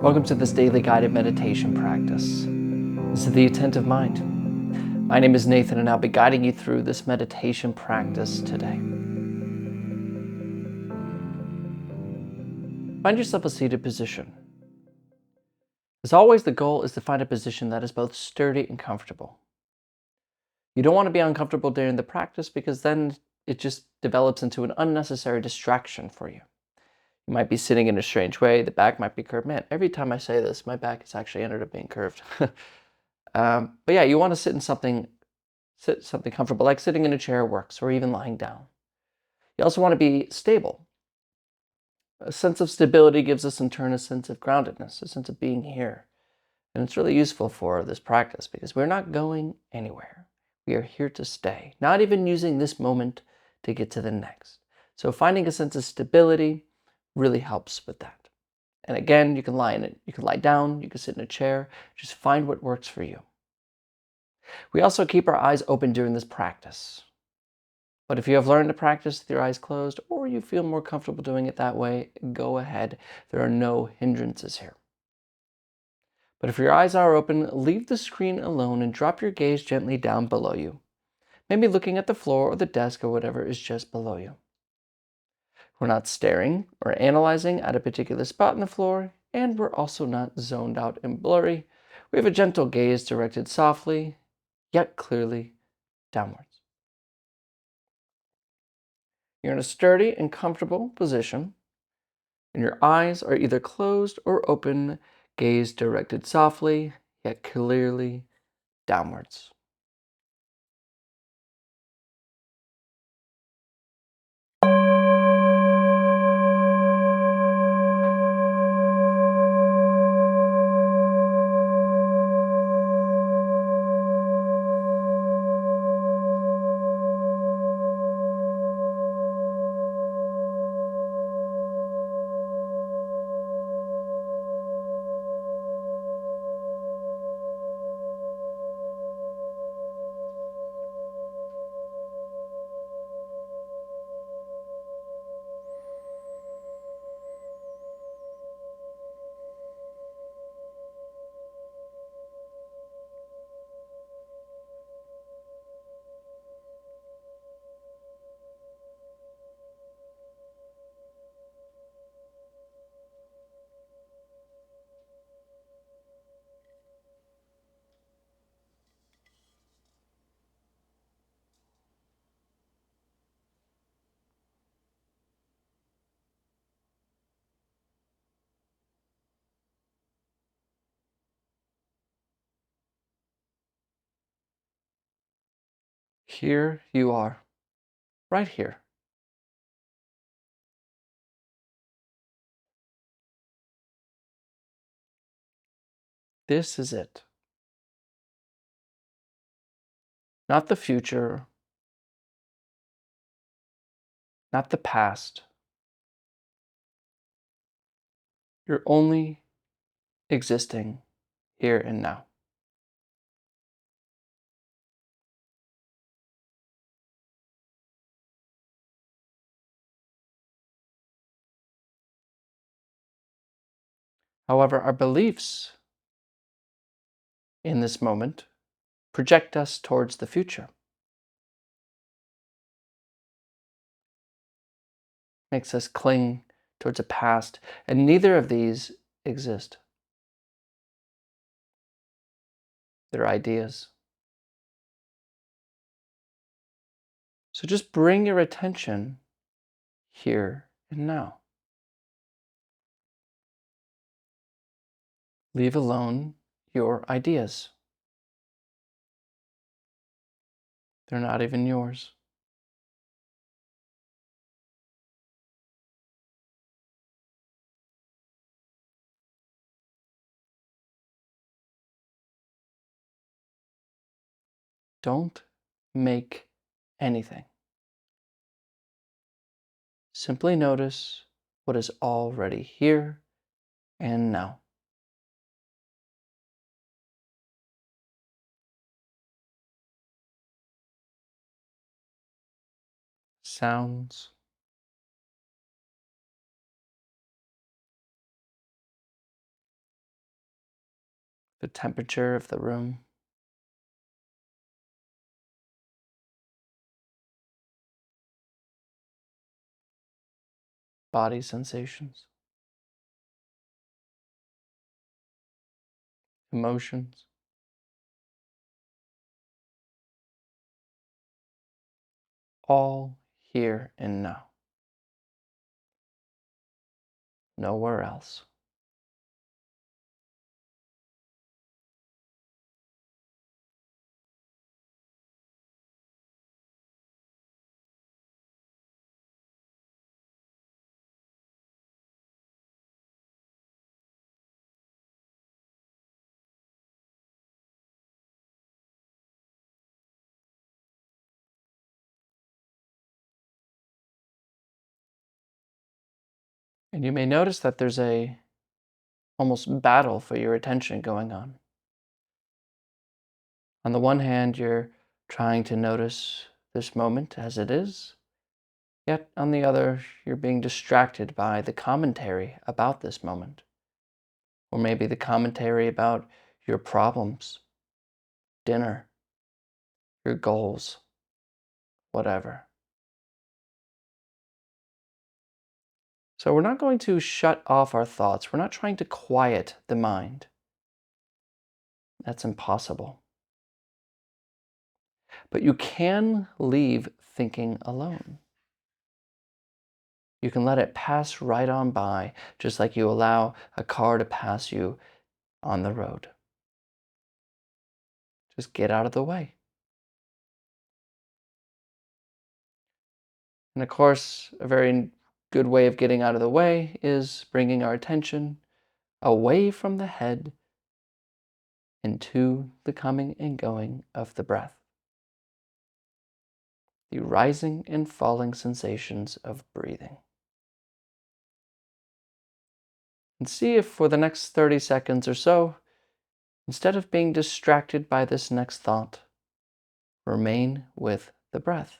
Welcome to this daily guided meditation practice. This is the Attentive Mind. My name is Nathan, and I'll be guiding you through this meditation practice today. Find yourself a seated position. As always, the goal is to find a position that is both sturdy and comfortable. You don't want to be uncomfortable during the practice because then it just develops into an unnecessary distraction for you. You might be sitting in a strange way, the back might be curved. Man, every time I say this, my back has actually ended up being curved. But yeah, you want to sit something comfortable, like sitting in a chair works, or even lying down. You also want to be stable. A sense of stability gives us in turn a sense of groundedness, a sense of being here. And it's really useful for this practice because we're not going anywhere. We are here to stay, not even using this moment to get to the next. So finding a sense of stability really helps with that. And again, you can lie in it, you can lie down, you can sit in a chair, just find what works for you. We also keep our eyes open during this practice. But if you have learned to practice with your eyes closed, or you feel more comfortable doing it that way, go ahead. There are no hindrances here. But if your eyes are open, leave the screen alone and drop your gaze gently down below you. Maybe looking at the floor or the desk or whatever is just below you. We're not staring or analyzing at a particular spot in the floor, and we're also not zoned out and blurry. We have a gentle gaze directed softly, yet clearly downwards. You're in a sturdy and comfortable position, and your eyes are either closed or open, gaze directed softly, yet clearly downwards. Here you are, right here. This is it. Not the future, not the past. You're only existing here and now. However, our beliefs in this moment project us towards the future, makes us cling towards a past, and neither of these exist. They're ideas. So just bring your attention here and now. Leave alone your ideas. They're not even yours. Don't make anything. Simply notice what is already here and now. Sounds, the temperature of the room, body sensations, emotions, all here and now, nowhere else. And you may notice that there's a almost battle for your attention going on. On the one hand, you're trying to notice this moment as it is, yet on the other, you're being distracted by the commentary about this moment, or maybe the commentary about your problems, dinner, your goals, whatever. So we're not going to shut off our thoughts. We're not trying to quiet the mind. That's impossible. But you can leave thinking alone. You can let it pass right on by, just like you allow a car to pass you on the road. Just get out of the way. And of course, a very good way of getting out of the way is bringing our attention away from the head into the coming and going of the breath, the rising and falling sensations of breathing. And see if for the next 30 seconds or so, instead of being distracted by this next thought, remain with the breath.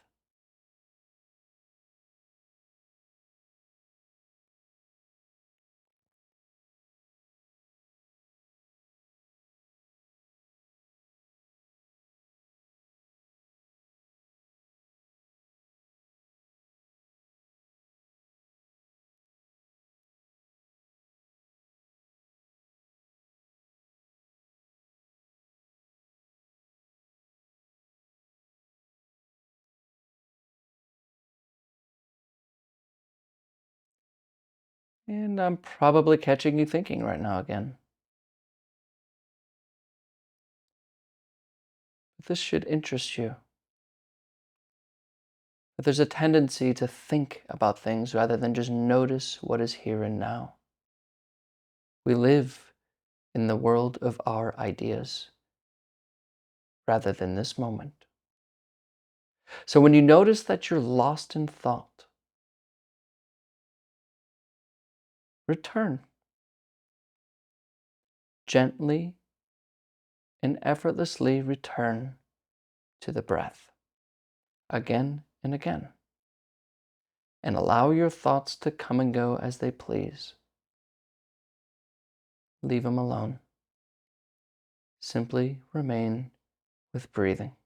And I'm probably catching you thinking right now again. But this should interest you. But there's a tendency to think about things rather than just notice what is here and now. We live in the world of our ideas rather than this moment. So when you notice that you're lost in thought, return gently and effortlessly return to the breath again and again. And allow your thoughts to come and go as they please. Leave them alone. Simply remain with breathing,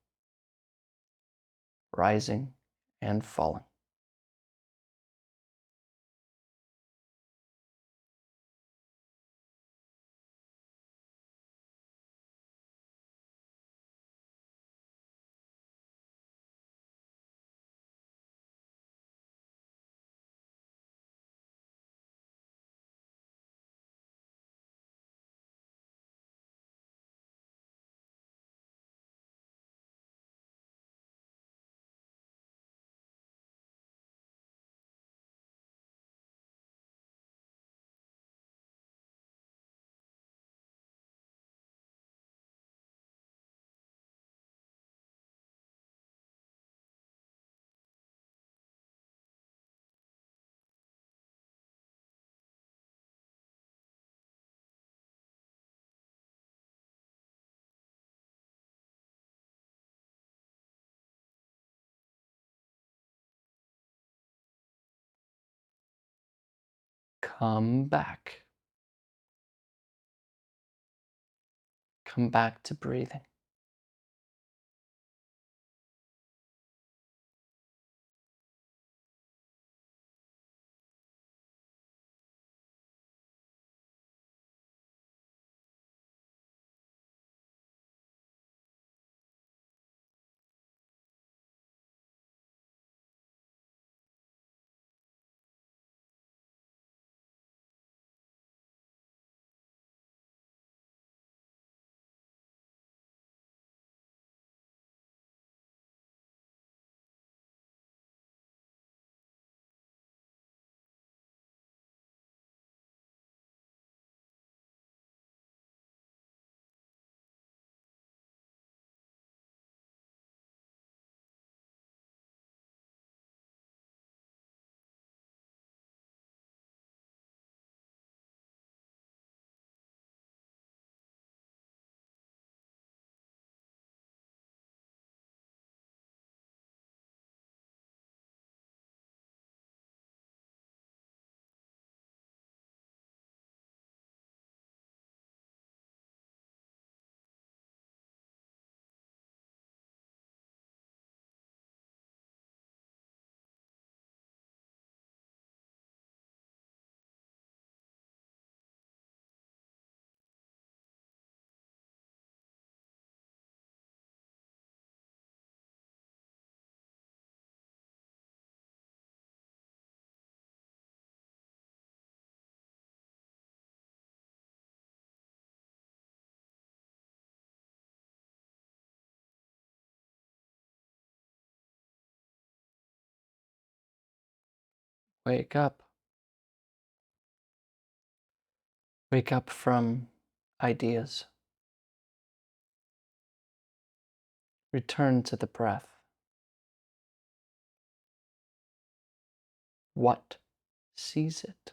rising and falling. Come back. Come back to breathing. Wake up. Wake up from ideas. Return to the breath. What sees it?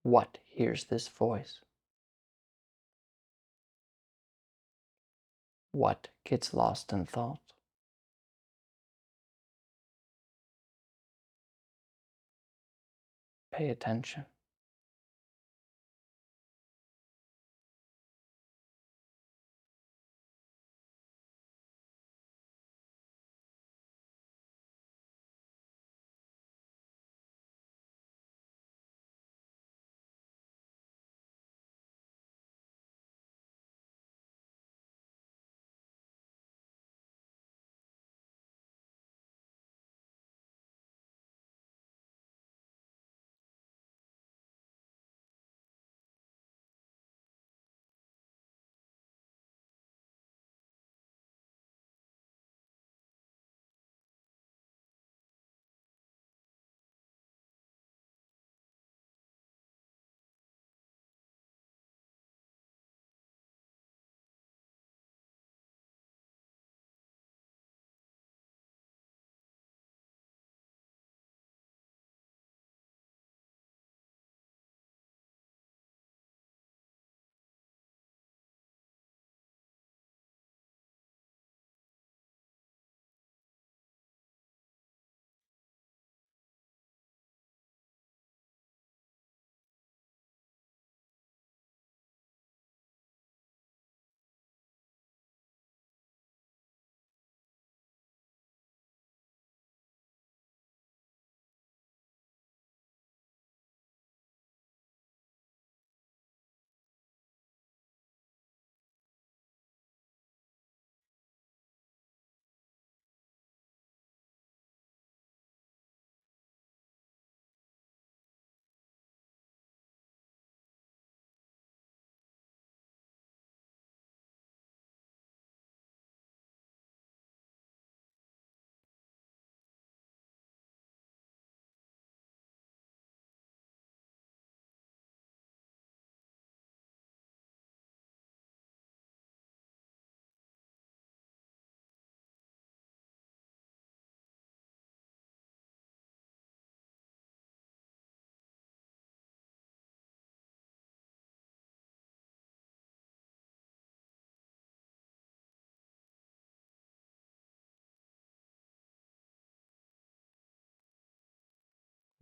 What hears this voice? What gets lost in thought? Pay attention.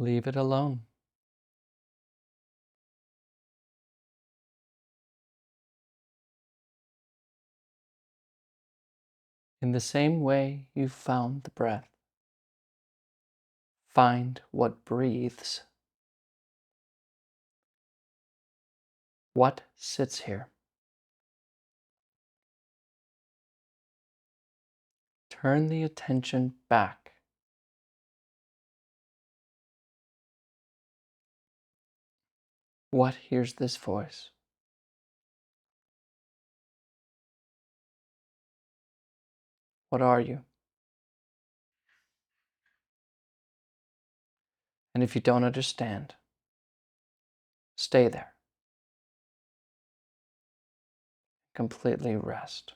Leave it alone. In the same way you found the breath, find what breathes. What sits here? Turn the attention back. What hears this voice? What are you? And if you don't understand, stay there. Completely rest.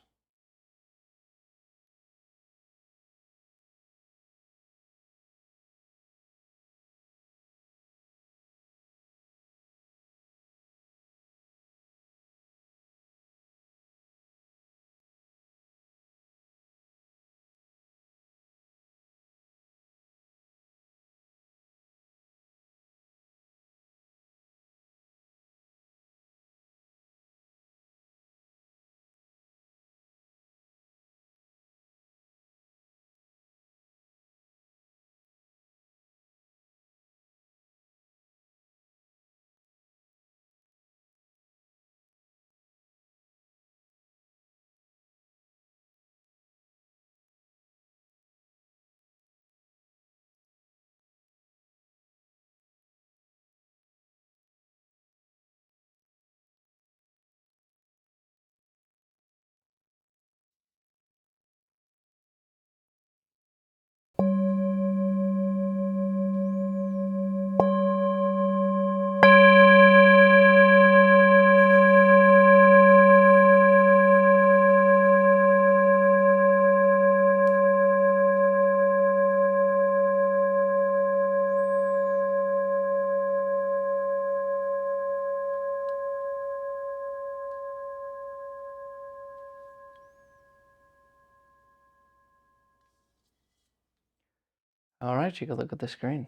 All right, you can look at the screen.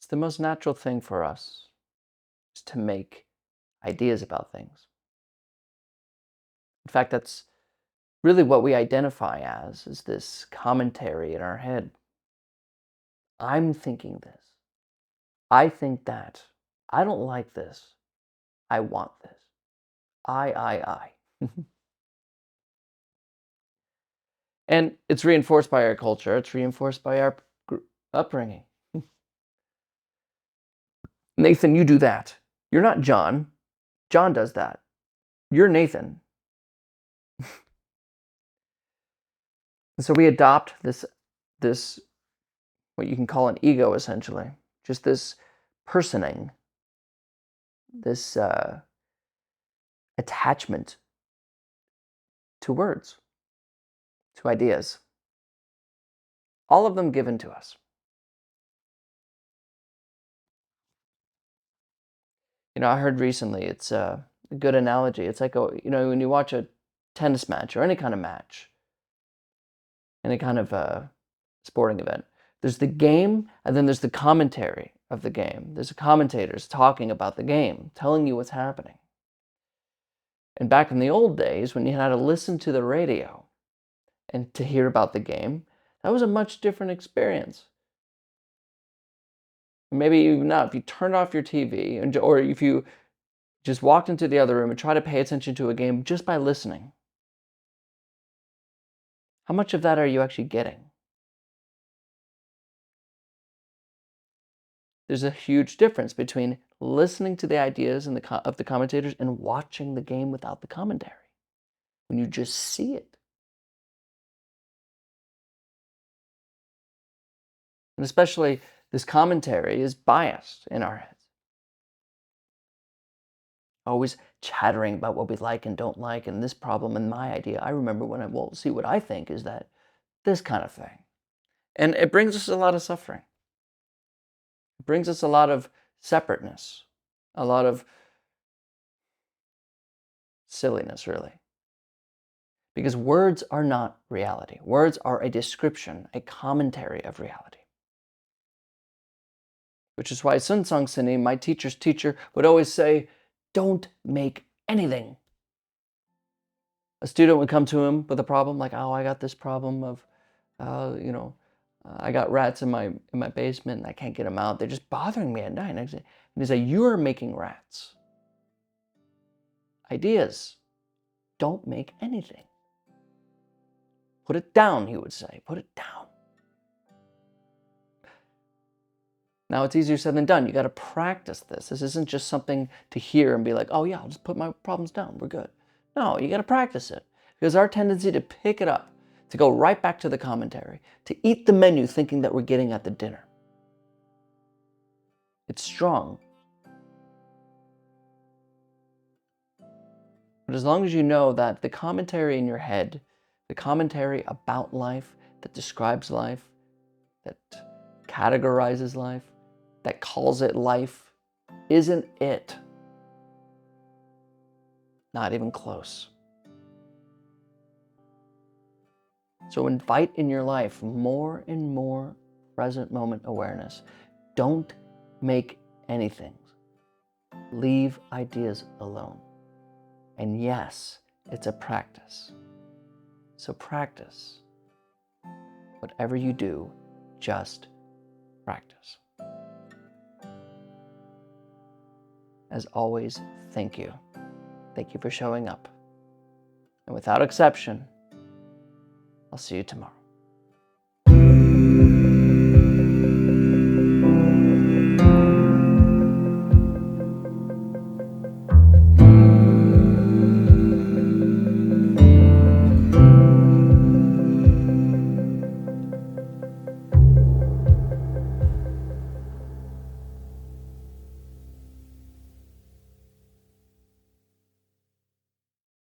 It's the most natural thing for us is to make ideas about things. In fact, that's really what we identify as, is this commentary in our head. I'm thinking this. I think that. I don't like this. I want this. I. And it's reinforced by our culture. It's reinforced by our upbringing. Nathan, you do that. You're not John. John does that. You're Nathan. And so we adopt this what you can call an ego, essentially, just this personing, this attachment to words, to ideas, all of them given to us. I heard recently, it's a good analogy. It's like, when you watch a tennis match or any kind of match, any kind of sporting event, there's the game and then there's the commentary of the game. There's the commentators talking about the game, telling you what's happening. And back in the old days, when you had to listen to the radio and to hear about the game, that was a much different experience. Maybe even now, if you turned off your TV or if you just walked into the other room and tried to pay attention to a game just by listening, how much of that are you actually getting? There's a huge difference between listening to the ideas of the commentators and watching the game without the commentary, when you just see it. And especially this commentary is biased in our heads. Always chattering about what we like and don't like and this problem and my idea. I remember when see, what I think is that this kind of thing. And it brings us a lot of suffering. It brings us a lot of separateness, a lot of silliness, really. Because words are not reality. Words are a description, a commentary of reality. Which is why Sun Sung Sini, my teacher's teacher, would always say, Don't make anything. A student would come to him with a problem like, oh, I got this problem of, I got rats in my basement and I can't get them out. They're just bothering me at night. And he's like, you are making rats. Ideas. Don't make anything. Put it down, he would say. Put it down. Now, it's easier said than done. You got to practice this. This isn't just something to hear and be like, oh yeah, I'll just put my problems down. We're good. No, you got to practice it. Because our tendency to pick it up, to go right back to the commentary, to eat the menu thinking that we're getting at the dinner. It's strong. But as long as you know that the commentary in your head, the commentary about life, that describes life, that categorizes life, that calls it life, isn't it. Not even close. So invite in your life more and more present moment awareness. Don't make anything. Leave ideas alone. And yes, it's a practice. So practice. Whatever you do, just practice. As always, thank you. Thank you for showing up. And without exception, I'll see you tomorrow.